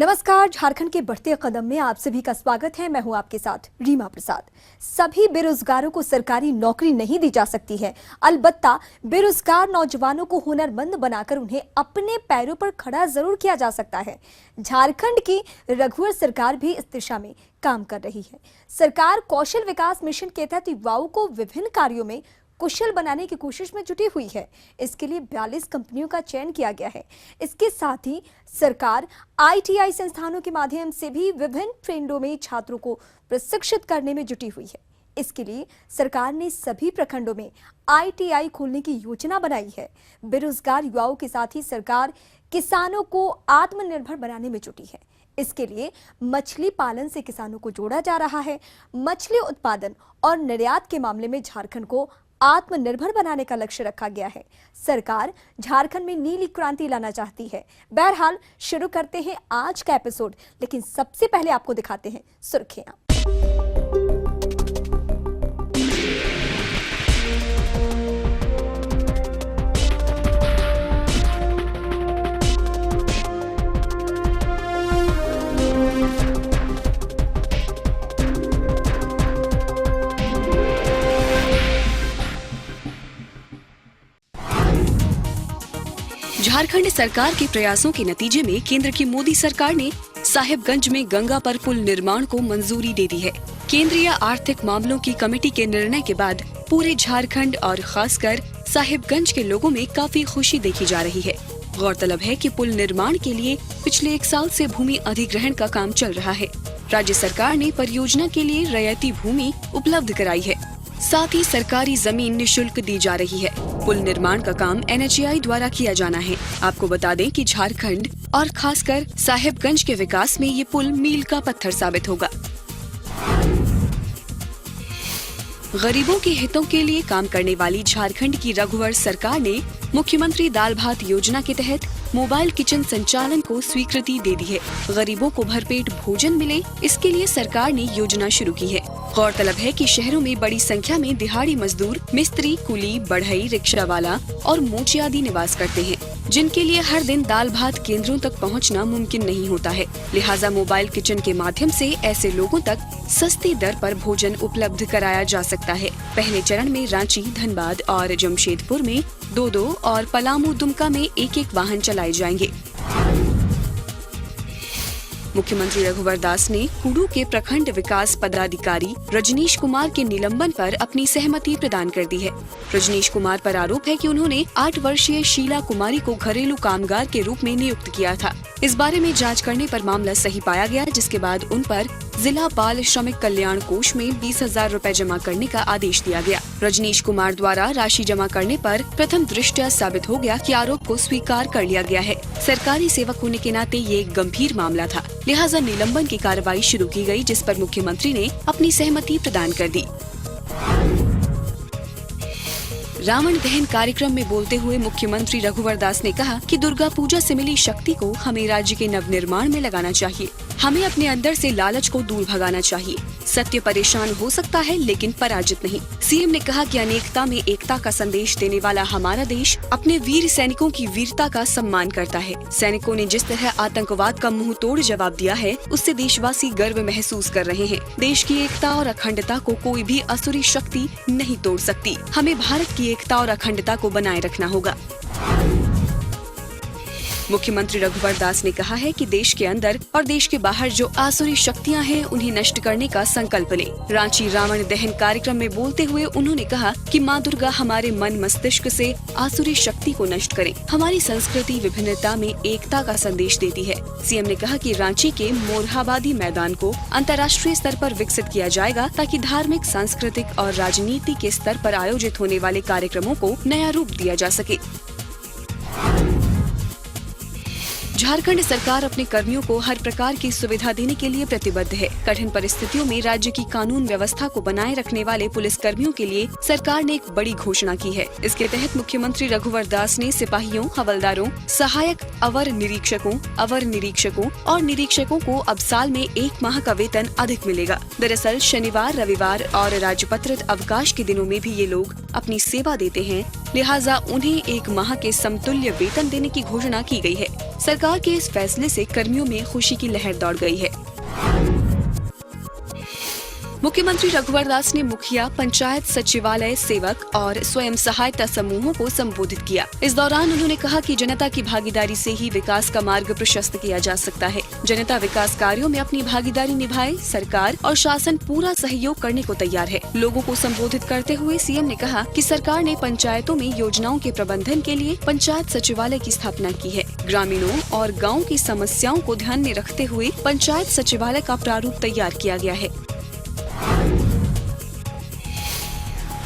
नमस्कार। झारखंड के बढ़ते कदम में आप सभी का स्वागत है। मैं हूं आपके साथ रीमा प्रसाद। सभी बेरोजगारों को सरकारी नौकरी नहीं दी जा सकती है, अलबत्ता बेरोजगार नौजवानों को हुनरमंद बनाकर उन्हें अपने पैरों पर खड़ा जरूर किया जा सकता है। झारखंड की रघुवर सरकार भी इस दिशा में काम कर रही है। सरकार कौशल विकास मिशन के तहत युवाओं को विभिन्न कार्यों में कुशल बनाने की कोशिश में जुटी हुई है। इसके लिए 42 कंपनियों का चयन किया गया है। इसके साथ ही सरकार ITI संस्थानों के माध्यम से भी विभिन्न ट्रेंडों में छात्रों को प्रशिक्षित करने में जुटी हुई है। इसके लिए सरकार ने सभी प्रखंडों में ITI खोलने की योजना बनाई है। बेरोजगार युवाओं के साथ ही सरकार किसानों को आत्मनिर्भर बनाने में जुटी है। इसके लिए मछली पालन से किसानों को जोड़ा जा रहा है। मछली उत्पादन और निर्यात के मामले में झारखंड को आत्मनिर्भर बनाने का लक्ष्य रखा गया है। सरकार झारखंड में नीली क्रांति लाना चाहती है। बहरहाल शुरू करते हैं आज का एपिसोड, लेकिन सबसे पहले आपको दिखाते हैं सुर्खियां। झारखंड सरकार के प्रयासों के नतीजे में केंद्र की मोदी सरकार ने साहिबगंज में गंगा पर पुल निर्माण को मंजूरी दे दी है। केंद्रीय आर्थिक मामलों की कमेटी के निर्णय के बाद पूरे झारखंड और खासकर साहिबगंज के लोगों में काफी खुशी देखी जा रही है। गौरतलब है कि पुल निर्माण के लिए पिछले 1 साल से भूमि अधिग्रहण का काम चल रहा है। राज्य सरकार ने परियोजना के लिए रैयती भूमि उपलब्ध कराई है। साथ ही सरकारी जमीन निशुल्क दी जा रही है। पुल निर्माण का काम NHAI द्वारा किया जाना है। आपको बता दें कि झारखंड और खासकर साहिबगंज के विकास में ये पुल मील का पत्थर साबित होगा। गरीबों के हितों के लिए काम करने वाली झारखंड की रघुवर सरकार ने मुख्यमंत्री दाल भात योजना के तहत मोबाइल किचन संचालन को स्वीकृति दे दी है। गरीबों को भरपेट भोजन मिले, इसके लिए सरकार ने योजना शुरू की है। गौरतलब है कि शहरों में बड़ी संख्या में दिहाड़ी मजदूर, मिस्त्री, कुली, बढ़ई, रिक्शा वाला और मोची आदि निवास करते हैं, जिनके लिए हर दिन दाल भात केंद्रों तक पहुंचना मुमकिन नहीं होता है। लिहाजा मोबाइल किचन के माध्यम से ऐसे लोगों तक सस्ती दर पर भोजन उपलब्ध कराया जा सकता है। पहले चरण में रांची, धनबाद और जमशेदपुर में 2-2 और पलामू, दुमका में 1-1 वाहन चलाए जाएंगे। मुख्यमंत्री रघुवर दास ने कुडू के प्रखंड विकास पदाधिकारी रजनीश कुमार के निलंबन पर अपनी सहमति प्रदान कर दी है। रजनीश कुमार पर आरोप है कि उन्होंने 8 वर्षीय शीला कुमारी को घरेलू कामगार के रूप में नियुक्त किया था। इस बारे में जांच करने पर मामला सही पाया गया, जिसके बाद उन पर जिला बाल श्रमिक कल्याण कोष में 20,000 रुपए जमा करने का आदेश दिया गया। रजनीश कुमार द्वारा राशि जमा करने पर प्रथम दृष्टया साबित हो गया कि आरोप को स्वीकार कर लिया गया है। सरकारी सेवक होने के नाते ये एक गंभीर मामला था, लिहाजा निलंबन की कार्रवाई शुरू की गई, जिस पर मुख्यमंत्री ने अपनी सहमति प्रदान कर दी। रावण दहन कार्यक्रम में बोलते हुए मुख्यमंत्री रघुवर दास ने कहा कि दुर्गा पूजा से मिली शक्ति को हमें राज्य के नवनिर्माण में लगाना चाहिए। हमें अपने अंदर से लालच को दूर भगाना चाहिए। सत्य परेशान हो सकता है, लेकिन पराजित नहीं। CM ने कहा कि अनेकता में एकता का संदेश देने वाला हमारा देश अपने वीर सैनिकों की वीरता का सम्मान करता है। सैनिकों ने जिस तरह आतंकवाद का मुंह तोड़ जवाब दिया है, उससे देशवासी गर्व महसूस कर रहे हैं। देश की एकता और अखंडता को कोई भी असुरी शक्ति नहीं तोड़ सकती। हमें भारत की एकता और अखंडता को बनाए रखना होगा। मुख्यमंत्री रघुवर दास ने कहा है कि देश के अंदर और देश के बाहर जो आसुरी शक्तियां हैं, उन्हें नष्ट करने का संकल्प लें। रांची रावण दहन कार्यक्रम में बोलते हुए उन्होंने कहा कि मां दुर्गा हमारे मन मस्तिष्क से आसुरी शक्ति को नष्ट करे। हमारी संस्कृति विभिन्नता में एकता का संदेश देती है। CM ने कहा कि रांची के मोरहाबादी मैदान को अंतर्राष्ट्रीय स्तर पर विकसित किया जाएगा, ताकि धार्मिक, सांस्कृतिक और राजनीति के स्तर पर आयोजित होने वाले कार्यक्रमों को नया रूप दिया जा सके। झारखंड सरकार अपने कर्मियों को हर प्रकार की सुविधा देने के लिए प्रतिबद्ध है। कठिन परिस्थितियों में राज्य की कानून व्यवस्था को बनाए रखने वाले पुलिस कर्मियों के लिए सरकार ने एक बड़ी घोषणा की है। इसके तहत मुख्यमंत्री रघुवर दास ने सिपाहियों, हवलदारों, सहायक अवर निरीक्षकों और निरीक्षकों को अब साल में 1 माह का वेतन अधिक मिलेगा। दरअसल शनिवार, रविवार और राजपत्रित अवकाश के दिनों में भी ये लोग अपनी सेवा देते हैं, लिहाजा उन्हें 1 माह के समतुल्य वेतन देने की घोषणा की गई है। सरकार के इस फैसले से कर्मियों में खुशी की लहर दौड़ गई है। मुख्यमंत्री रघुवर दास ने मुखिया, पंचायत सचिवालय सेवक और स्वयं सहायता समूहों को संबोधित किया। इस दौरान उन्होंने कहा कि जनता की भागीदारी से ही विकास का मार्ग प्रशस्त किया जा सकता है। जनता विकास कार्यों में अपनी भागीदारी निभाए, सरकार और शासन पूरा सहयोग करने को तैयार है। लोगों को संबोधित करते हुए सीएम ने कहा कि सरकार ने पंचायतों में योजनाओं के प्रबंधन के लिए पंचायत सचिवालय की स्थापना की है। ग्रामीणों और गाँव की समस्याओं को ध्यान में रखते हुए पंचायत सचिवालय का प्रारूप तैयार किया गया है।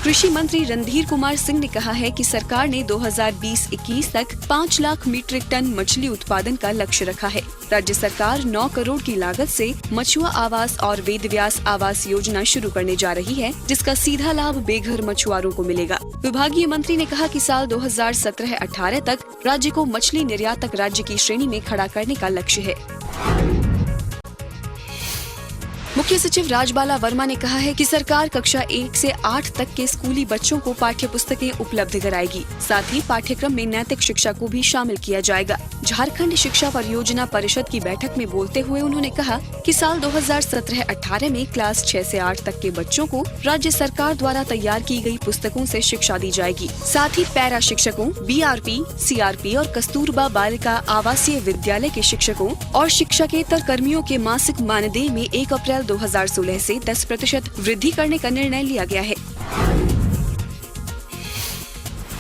कृषि मंत्री रणधीर कुमार सिंह ने कहा है कि सरकार ने 2020-21 तक 5 लाख मीट्रिक टन मछली उत्पादन का लक्ष्य रखा है। राज्य सरकार 9 करोड़ की लागत से मछुआ आवास और वेदव्यास आवास योजना शुरू करने जा रही है, जिसका सीधा लाभ बेघर मछुआरों को मिलेगा। विभागीय मंत्री ने कहा कि साल 2017-18 तक राज्य को मछली निर्यातक राज्य की श्रेणी में खड़ा करने का लक्ष्य है। मुख्य सचिव राजबाला वर्मा ने कहा है कि सरकार कक्षा 1 से 8 तक के स्कूली बच्चों को पाठ्य पुस्तकें उपलब्ध कराएगी। साथ ही पाठ्यक्रम में नैतिक शिक्षा को भी शामिल किया जाएगा। झारखंड शिक्षा परियोजना परिषद की बैठक में बोलते हुए उन्होंने कहा कि साल 2017-18 में क्लास 6 से 8 तक के बच्चों को राज्य सरकार द्वारा तैयार की गई पुस्तकों से शिक्षा दी जाएगी। साथ ही पैरा शिक्षकों, BRP, CRP और कस्तूरबा बालिका आवासीय विद्यालय के शिक्षकों और शिक्षकेतर कर्मियों के मासिक मानदेय में 1 अप्रैल 2016 से 10% वृद्धि करने का निर्णय लिया गया है।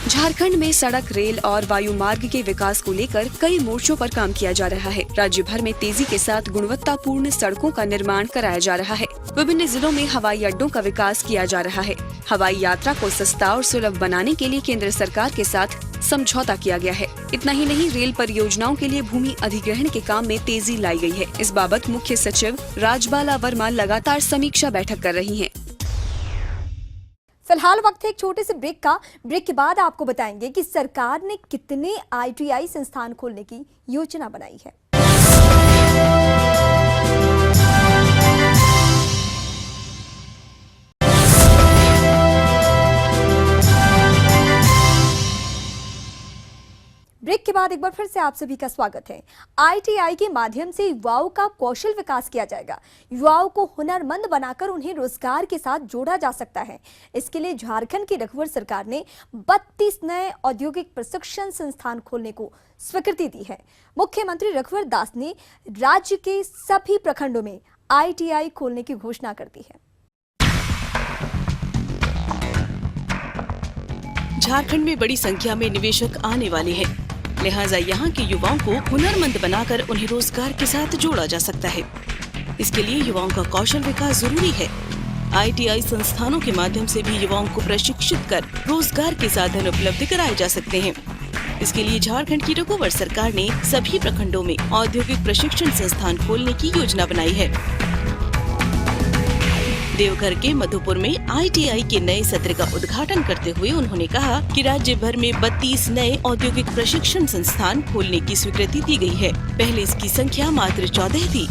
झारखंड में सड़क, रेल और वायु मार्ग के विकास को लेकर कई मोर्चों पर काम किया जा रहा है। राज्य भर में तेजी के साथ गुणवत्तापूर्ण सड़कों का निर्माण कराया जा रहा है। विभिन्न जिलों में हवाई अड्डों का विकास किया जा रहा है। हवाई यात्रा को सस्ता और सुलभ बनाने के लिए केंद्र सरकार के साथ समझौता किया गया है। इतना ही नहीं, रेल परियोजनाओं के लिए भूमि अधिग्रहण के काम में तेजी लाई गई है। इस बाबत मुख्य सचिव राजबाला वर्मा लगातार समीक्षा बैठक कर रही हैं। फिलहाल वक्त है एक छोटे से ब्रेक का। ब्रेक के बाद आपको बताएंगे कि सरकार ने कितने ITI संस्थान खोलने की योजना बनाई है। ब्रेक के बाद एक बार फिर से आप सभी का स्वागत है। ITI के माध्यम से युवाओं का कौशल विकास किया जाएगा। युवाओं को हुनरमंद बनाकर उन्हें रोजगार के साथ जोड़ा जा सकता है। इसके लिए झारखंड की रघुवर सरकार ने 32 नए औद्योगिक प्रशिक्षण संस्थान खोलने को स्वीकृति दी है। मुख्यमंत्री रघुवर दास ने राज्य के सभी प्रखंडों में ITI खोलने की घोषणा कर दी है। झारखंड में बड़ी संख्या में निवेशक आने वाले हैं, लिहाजा यहाँ के युवाओं को हुनरमंद बनाकर उन्हें रोजगार के साथ जोड़ा जा सकता है। इसके लिए युवाओं का कौशल विकास जरूरी है। ITI संस्थानों के माध्यम से भी युवाओं को प्रशिक्षित कर रोजगार के साधन उपलब्ध कराए जा सकते हैं। इसके लिए झारखंड की रघुवर सरकार ने सभी प्रखंडों में औद्योगिक प्रशिक्षण संस्थान खोलने की योजना बनाई है। देवघर के मधुपुर में ITI के नए सत्र का उद्घाटन करते हुए उन्होंने कहा कि राज्य भर में 32 नए औद्योगिक प्रशिक्षण संस्थान खोलने की स्वीकृति दी गई है। पहले इसकी संख्या मात्र 14 थी।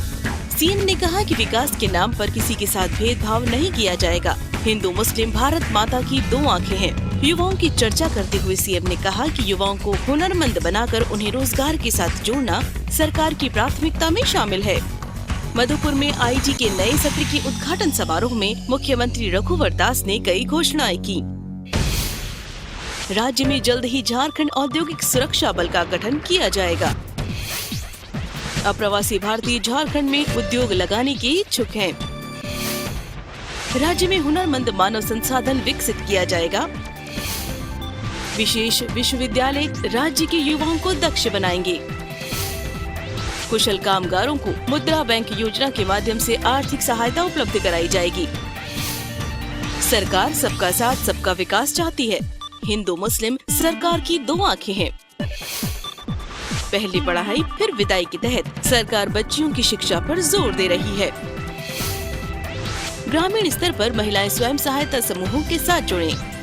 सीएम ने कहा कि विकास के नाम पर किसी के साथ भेदभाव नहीं किया जाएगा। हिंदू मुस्लिम भारत माता की 2 आंखें हैं। युवाओं की चर्चा करते हुए सीएम ने कहा कि युवाओं को हुनरमंद बनाकर उन्हें रोजगार के साथ जोड़ना सरकार की प्राथमिकता में शामिल है। मधुपुर में IG के नए सत्र के उद्घाटन समारोह में मुख्यमंत्री रघुवर दास ने कई घोषणाएं की। राज्य में जल्द ही झारखंड औद्योगिक सुरक्षा बल का गठन किया जाएगा। अप्रवासी भारतीय झारखंड में उद्योग लगाने के इच्छुक हैं। राज्य में हुनरमंद मानव संसाधन विकसित किया जाएगा। विशेष विश्वविद्यालय राज्य के युवाओं को दक्ष बनाएंगे। कुशल कामगारों को मुद्रा बैंक योजना के माध्यम से आर्थिक सहायता उपलब्ध कराई जाएगी। सरकार सबका साथ सबका विकास चाहती है। हिंदू मुस्लिम सरकार की 2 आंखें हैं। पहली पढ़ाई फिर विदाई के तहत सरकार बच्चियों की शिक्षा पर जोर दे रही है। ग्रामीण स्तर पर महिलाएं स्वयं सहायता समूहों के साथ जुड़ें।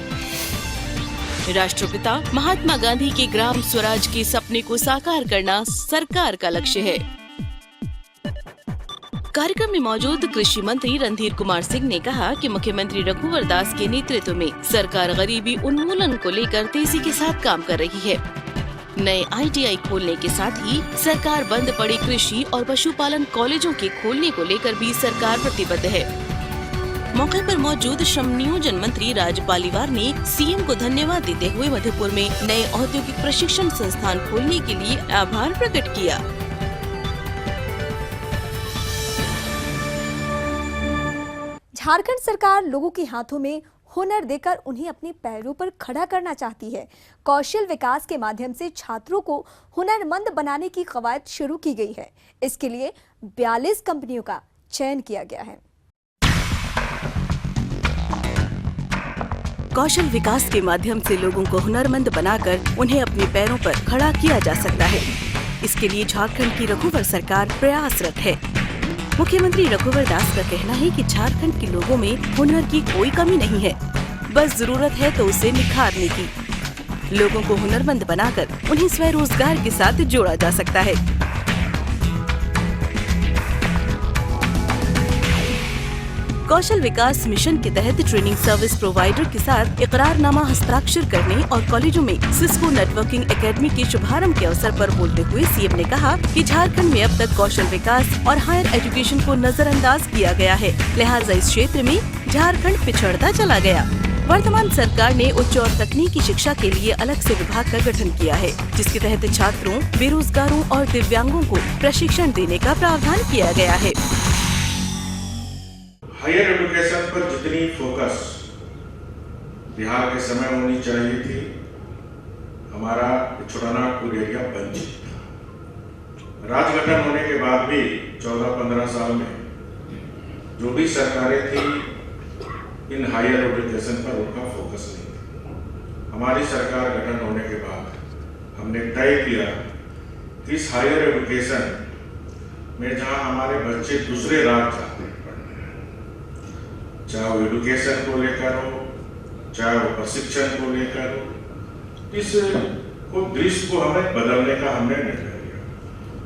राष्ट्रपिता महात्मा गांधी के ग्राम स्वराज के सपने को साकार करना सरकार का लक्ष्य है। कार्यक्रम में मौजूद कृषि मंत्री रणधीर कुमार सिंह ने कहा कि मुख्यमंत्री रघुवर दास के नेतृत्व में सरकार गरीबी उन्मूलन को लेकर तेजी के साथ काम कर रही है। नए ITI खोलने के साथ ही सरकार बंद पड़े कृषि और पशुपालन कॉलेजों के खोलने को लेकर भी सरकार प्रतिबद्ध है। मौके पर मौजूद श्रम नियोजन मंत्री राज पालीवाल ने सीएम को धन्यवाद देते हुए मधुपुर में नए औद्योगिक प्रशिक्षण संस्थान खोलने के लिए आभार प्रकट किया। झारखंड सरकार लोगों के हाथों में हुनर देकर उन्हें अपने पैरों पर खड़ा करना चाहती है। कौशल विकास के माध्यम से छात्रों को हुनरमंद बनाने की कवायद शुरू की गई है। इसके लिए 42 कंपनियों का चयन किया गया है। कौशल विकास के माध्यम से लोगों को हुनरमंद बनाकर उन्हें अपने पैरों पर खड़ा किया जा सकता है। इसके लिए झारखंड की रघुवर सरकार प्रयासरत है। मुख्यमंत्री रघुवर दास का कहना है कि झारखंड के लोगों में हुनर की कोई कमी नहीं है, बस जरूरत है तो उसे निखारने की। लोगों को हुनरमंद बनाकर उन्हें स्वरोजगार के साथ जोड़ा जा सकता है। कौशल विकास मिशन के तहत ट्रेनिंग सर्विस प्रोवाइडर के साथ इकरारनामा हस्ताक्षर करने और कॉलेजों में सिस्को नेटवर्किंग एकेडमी के शुभारंभ के अवसर पर बोलते हुए सीएम ने कहा कि झारखंड में अब तक कौशल विकास और हायर एजुकेशन को नजरअंदाज किया गया है, लिहाजा इस क्षेत्र में झारखंड पिछड़ता चला गया। वर्तमान सरकार ने उच्च और तकनीकी शिक्षा के लिए अलग से विभाग का गठन किया है, जिसके तहत छात्रों, बेरोजगारों और दिव्यांगों को प्रशिक्षण देने का प्रावधान किया गया है। हायर एजुकेशन पर जितनी फोकस बिहार के समय होनी चाहिए थी, हमारा पिछड़ना कुल एरिया वंचित था। राज्य गठन होने के बाद भी 14-15 साल में जो भी सरकारें थी, इन हायर एजुकेशन पर उनका फोकस नहीं था। हमारी सरकार गठन होने के बाद हमने तय किया कि इस हायर एजुकेशन में जहां हमारे बच्चे दूसरे राज्य जाते हैं, चाहे वो एजुकेशन को लेकर हो, चाहे वो प्रशिक्षण को लेकर हो, इस दृश्य को हमें बदलने का हमने निर्णय लिया।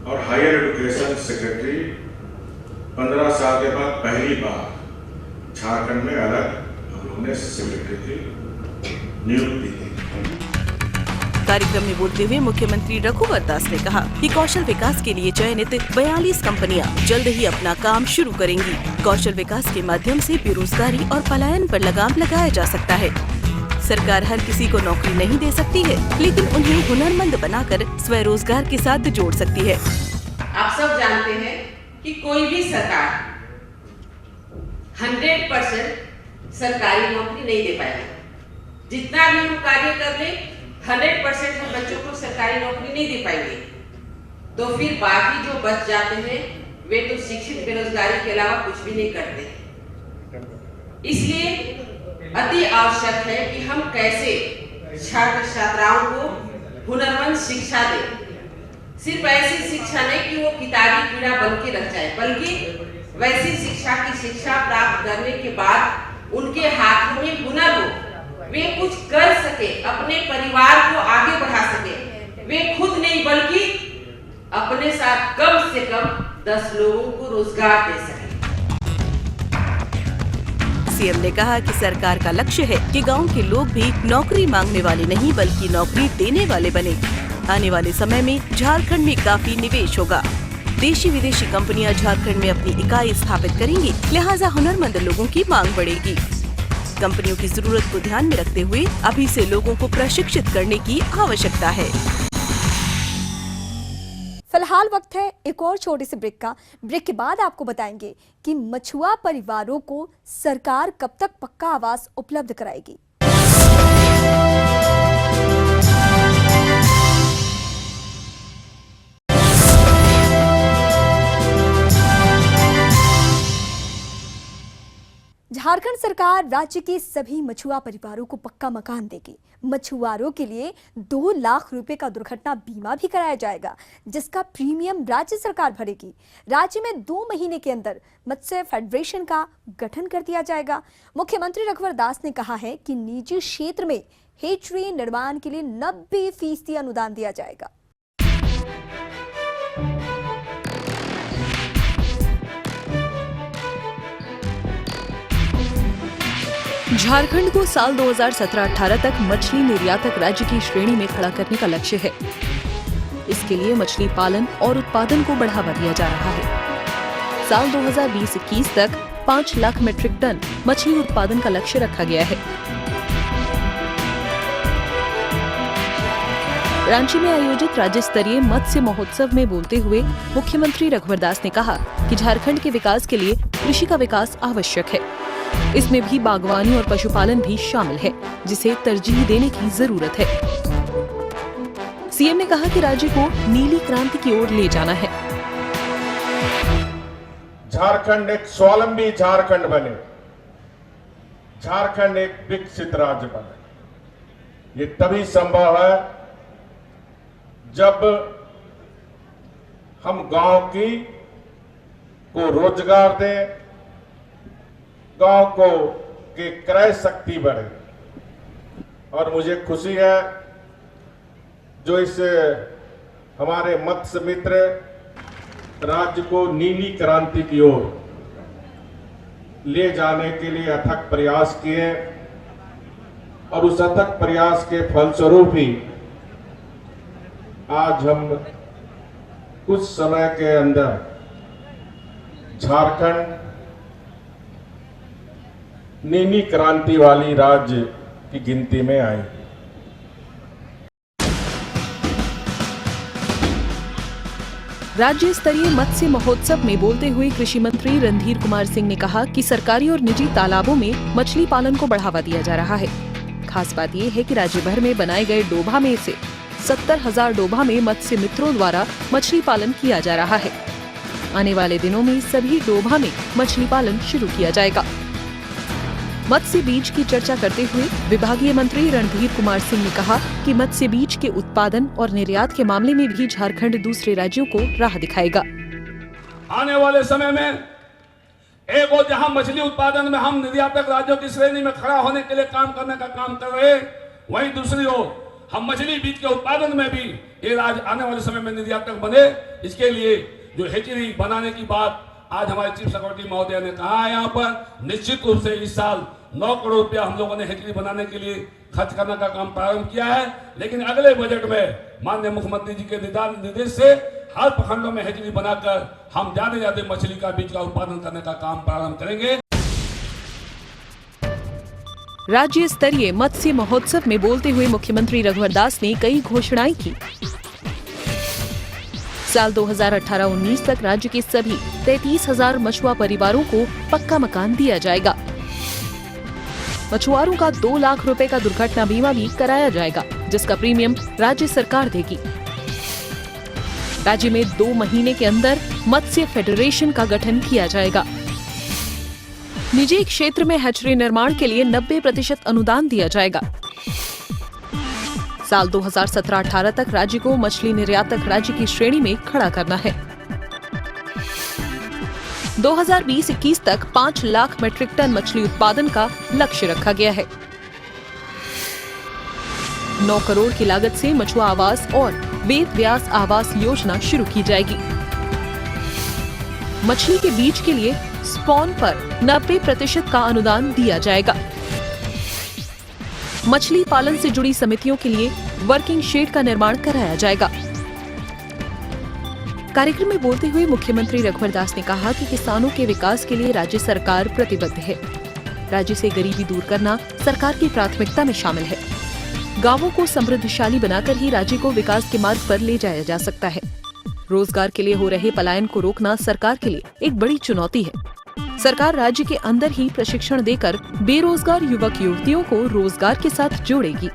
और हायर एजुकेशन सेक्रेटरी 15 साल के बाद पहली बार झारखंड में अलग हम लोगों ने सेक्रेटरी की नियुक्ति की। कार्यक्रम में बोलते हुए मुख्यमंत्री रघुवर दास ने कहा कि कौशल विकास के लिए चयनित 42 कंपनियां जल्द ही अपना काम शुरू करेंगी। कौशल विकास के माध्यम से बेरोजगारी और पलायन पर लगाम लगाया जा सकता है। सरकार हर किसी को नौकरी नहीं दे सकती है, लेकिन उन्हें हुनरमंद बनाकर स्वरोजगार के साथ जोड़ सकती है। आप सब जानते हैं कि कोई भी सरकार 100% सरकारी नौकरी नहीं दे पाएगी। जितना भी हम कार्य कर ले, 100% हम बच्चों को सरकारी नौकरी नहीं दे पाएंगे, तो फिर बाकी जो बच जाते हैं वे तो शिक्षित बेरोजगारी के अलावा कुछ भी नहीं करते। इसलिए अति आवश्यक है कि हम कैसे छात्र छात्राओं को हुनरमंद शिक्षा दें। सिर्फ ऐसी शिक्षा नहीं कि वो किताबी कीड़ा बन के रह जाए, बल्कि वैसी शिक्षा की शिक्षा प्राप्त करने के बाद उनके हाथों में हुनर हो, वे कुछ कर सके, अपने परिवार को आगे बढ़ा सके। वे खुद नहीं बल्कि अपने साथ कम से कम 10 लोगों को रोजगार दे सके। सीएम ने कहा कि सरकार का लक्ष्य है कि गांव के लोग भी नौकरी मांगने वाले नहीं बल्कि नौकरी देने वाले बने। आने वाले समय में झारखंड में काफी निवेश होगा। देशी विदेशी कंपनियां झारखंड में अपनी इकाई स्थापित करेंगी, लिहाजा हुनरमंद लोगों की मांग बढ़ेगी। कंपनियों की जरूरत को ध्यान में रखते हुए अभी से लोगों को प्रशिक्षित करने की आवश्यकता है। फिलहाल वक्त है एक और छोटे से ब्रेक का। ब्रेक के बाद आपको बताएंगे कि मछुआ परिवारों को सरकार कब तक पक्का आवास उपलब्ध कराएगी। झारखंड सरकार राज्य के सभी मछुआ परिवारों को पक्का मकान देगी। मछुआरों के लिए 2 लाख रुपए का दुर्घटना बीमा भी कराया जाएगा, जिसका प्रीमियम राज्य सरकार भरेगी। राज्य में 2 महीने के अंदर मत्स्य फेडरेशन का गठन कर दिया जाएगा। मुख्यमंत्री रघुवर दास ने कहा है कि निजी क्षेत्र में हेचरी निर्माण के लिए 90% अनुदान दिया जाएगा। झारखंड को साल 2017-18 तक मछली निर्यातक राज्य की श्रेणी में खड़ा करने का लक्ष्य है। इसके लिए मछली पालन और उत्पादन को बढ़ावा दिया जा रहा है। साल 2020-21 तक 5 लाख मीट्रिक टन मछली उत्पादन का लक्ष्य रखा गया है। रांची में आयोजित राज्य स्तरीय मत्स्य महोत्सव में बोलते हुए मुख्यमंत्री रघुवर दास ने कहा कि झारखंड के विकास के लिए कृषि का विकास आवश्यक है। इसमें भी बागवानी और पशुपालन भी शामिल है, जिसे तरजीह देने की जरूरत है। सीएम ने कहा कि राज्य को नीली क्रांति की ओर ले जाना है। झारखंड एक स्वावलंबी झारखंड बने, झारखंड एक विकसित राज्य बने। ये तभी संभव है जब हम गांव को रोजगार दें, गांव के क्रय शक्ति बढ़े। और मुझे खुशी है जो इस हमारे मत्स्य मित्र राज्य को नीली क्रांति की ओर ले जाने के लिए अथक प्रयास किए और उस अथक प्रयास के फलस्वरूप ही आज हम कुछ समय के अंदर झारखंड नीली क्रांति वाली राज्य की गिनती में आए। राज्य स्तरीय मत्स्य महोत्सव में बोलते हुए कृषि मंत्री रणधीर कुमार सिंह ने कहा कि सरकारी और निजी तालाबों में मछली पालन को बढ़ावा दिया जा रहा है। खास बात यह है कि राज्य भर में बनाए गए डोभा में से 70,000 डोभा में मत्स्य मित्रों द्वारा मछली पालन किया जा रहा है। आने वाले दिनों में सभी डोभा में मछली पालन शुरू किया जाएगा। मत्स्य बीज की चर्चा करते हुए विभागीय मंत्री रणधीर कुमार सिंह ने कहा कि मत्स्य बीज के उत्पादन और निर्यात के मामले में भी झारखंड दूसरे राज्यों को राह दिखाएगा। आने वाले समय में एक और जहां मछली उत्पादन में हम निर्यातक राज्यों की श्रेणी में खड़ा होने के लिए काम करने का काम कर रहे, वहीं दूसरी ओर हम मछली बीज के उत्पादन में भी ये राज्य आने वाले समय में निर्यातक बने। इसके लिए जो हेचरी बनाने की बात आज हमारे चीफ सेक्रेटरी महोदय ने कहा है, यहाँ पर निश्चित रूप से इस साल 9 करोड़ रुपया हम लोगों ने हेचरी बनाने के लिए खर्च करने का काम प्रारंभ किया है। लेकिन अगले बजट में माननीय मुख्यमंत्री जी के निर्देश से हर प्रखंडों में हेचरी बनाकर हम ज्यादा मछली का बीज का उत्पादन करने का काम प्रारंभ करेंगे। राज्य स्तरीय मत्स्य महोत्सव में बोलते हुए मुख्यमंत्री रघुवर दास ने कई घोषणाएं की। साल 2018-19 तक राज्य के सभी 33,000 मछुआ परिवारों को पक्का मकान दिया जाएगा। मछुआरों का 2 लाख रुपए का दुर्घटना बीमा भी कराया जाएगा, जिसका प्रीमियम राज्य सरकार देगी। राज्य में 2 महीने के अंदर मत्स्य फेडरेशन का गठन किया जाएगा। निजी क्षेत्र में हैचरी निर्माण के लिए 90% अनुदान दिया जाएगा। साल 2017-18 तक राज्य को मछली निर्यातक राज्य की श्रेणी में खड़ा करना है। 2020-21 तक 5 लाख मीट्रिक टन मछली उत्पादन का लक्ष्य रखा गया है। 9 करोड़ की लागत से मछुआ आवास और वेद व्यास आवास योजना शुरू की जाएगी। मछली के बीज के लिए स्पॉन पर 90% का अनुदान दिया जाएगा। मछली पालन से जुड़ी समितियों के लिए वर्किंग शेड का निर्माण कराया जाएगा। कार्यक्रम में बोलते हुए मुख्यमंत्री रघुवर दास ने कहा कि किसानों के विकास के लिए राज्य सरकार प्रतिबद्ध है। राज्य से गरीबी दूर करना सरकार की प्राथमिकता में शामिल है। गांवों को समृद्धशाली बनाकर ही राज्य को विकास के मार्ग पर ले जाया जा सकता है। रोजगार के लिए हो रहे पलायन को रोकना सरकार के लिए एक बड़ी चुनौती है। सरकार राज्य के अंदर ही प्रशिक्षण देकर बेरोजगार युवक युवतियों को रोजगार के साथ जोड़ेगी।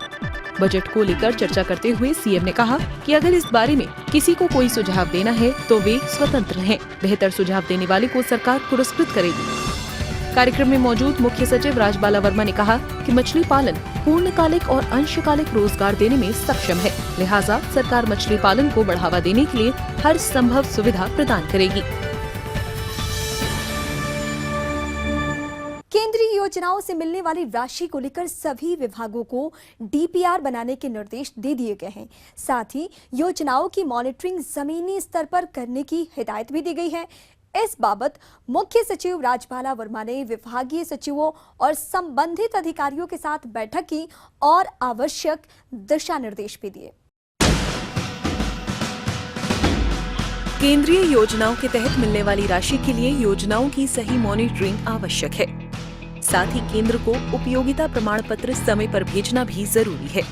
बजट को लेकर चर्चा करते हुए सीएम ने कहा कि अगर इस बारे में किसी को कोई सुझाव देना है तो वे स्वतंत्र हैं। बेहतर सुझाव देने वाले को सरकार पुरस्कृत करेगी। कार्यक्रम में मौजूद मुख्य सचिव राजबाला वर्मा ने कहा कि मछली पालन पूर्णकालिक और अंशकालिक रोजगार देने में सक्षम है, लिहाजा सरकार मछली पालन को बढ़ावा देने के लिए हर संभव सुविधा प्रदान करेगी। केंद्रीय योजनाओं से मिलने वाली राशि को लेकर सभी विभागों को डीपीआर बनाने के निर्देश दे दिए गए हैं। साथ ही योजनाओं की मॉनिटरिंग जमीनी स्तर पर करने की हिदायत भी दी गई है। इस बाबत मुख्य सचिव राजबाला वर्मा ने विभागीय सचिवों और संबंधित अधिकारियों के साथ बैठक की और आवश्यक दिशा निर्देश भी दिए। केंद्रीय योजनाओं के तहत मिलने वाली राशि के लिए योजनाओं की सही मॉनिटरिंग आवश्यक है। साथ ही केंद्र को उपयोगिता प्रमाण पत्र समय पर भेजना भी जरूरी है।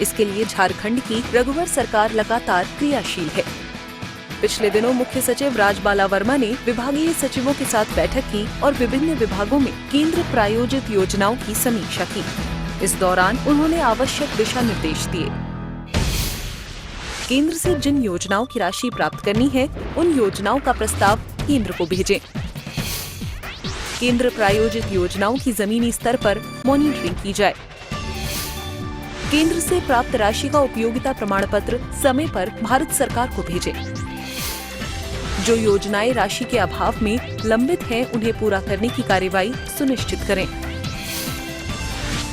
इसके लिए झारखंड की रघुवर सरकार लगातार क्रियाशील है। पिछले दिनों मुख्य सचिव राजबाला वर्मा ने विभागीय सचिवों के साथ बैठक की और विभिन्न विभागों में केंद्र प्रायोजित योजनाओं की समीक्षा की। इस दौरान उन्होंने आवश्यक दिशा निर्देश दिए। केंद्र से जिन योजनाओं की राशि प्राप्त करनी है, उन योजनाओं का प्रस्ताव केंद्र को भेजें। केंद्र प्रायोजित योजनाओं की जमीनी स्तर पर मॉनिटरिंग की जाए। केंद्र से प्राप्त राशि का उपयोगिता प्रमाण पत्र समय पर भारत सरकार को भेजें। जो योजनाएं राशि के अभाव में लंबित हैं, उन्हें पूरा करने की कार्रवाई सुनिश्चित करें।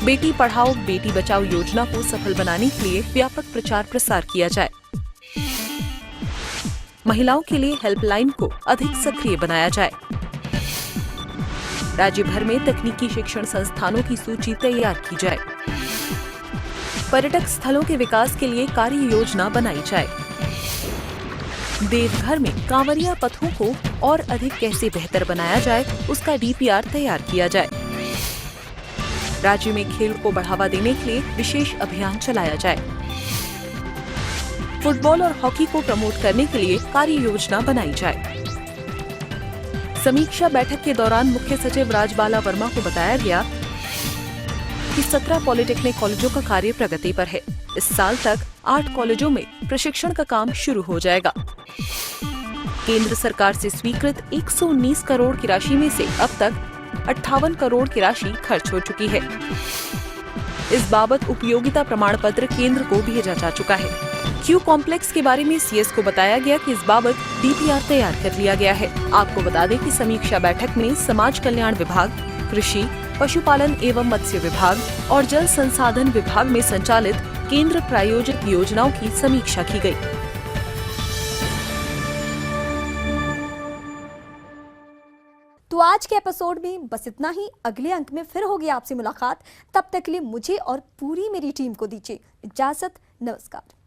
बेटी पढ़ाओ बेटी बचाओ योजना को सफल बनाने के लिए व्यापक प्रचार प्रसार किया जाए। महिलाओं के लिए हेल्पलाइन को अधिक सक्रिय बनाया जाए। राज्य भर में तकनीकी शिक्षण संस्थानों की सूची तैयार की जाए। पर्यटक स्थलों के विकास के लिए कार्य योजना बनाई जाए। देवघर में कांवरिया पथों को और अधिक कैसे बेहतर बनाया जाए, उसका डीपीआर तैयार किया जाए। राज्य में खेल को बढ़ावा देने के लिए विशेष अभियान चलाया जाए। फुटबॉल और हॉकी को प्रमोट करने के लिए कार्य योजना बनाई जाए। समीक्षा बैठक के दौरान मुख्य सचिव राजबाला वर्मा को बताया गया कि 17 पॉलिटेक्निक कॉलेजों का कार्य प्रगति पर है। इस साल तक 8 कॉलेजों में प्रशिक्षण का काम शुरू हो जाएगा। केंद्र सरकार से स्वीकृत 119 करोड़ की राशि में से अब तक 58 करोड़ की राशि खर्च हो चुकी है। इस बाबत उपयोगिता प्रमाण पत्र केंद्र को भेजा जा चुका है। क्यू कॉम्प्लेक्स के बारे में सीएस को बताया गया कि इस बाबत डीपीआर तैयार कर लिया गया है। आपको बता दें कि समीक्षा बैठक में समाज कल्याण विभाग, कृषि, पशुपालन एवं मत्स्य विभाग और जल संसाधन विभाग में संचालित केंद्र प्रायोजित योजनाओं की समीक्षा की गई। तो आज के एपिसोड में बस इतना ही। अगले अंक में फिर होगी आपसे मुलाकात। तब तक के लिए मुझे और पूरी मेरी टीम को दीजिए इजाजत। नमस्कार।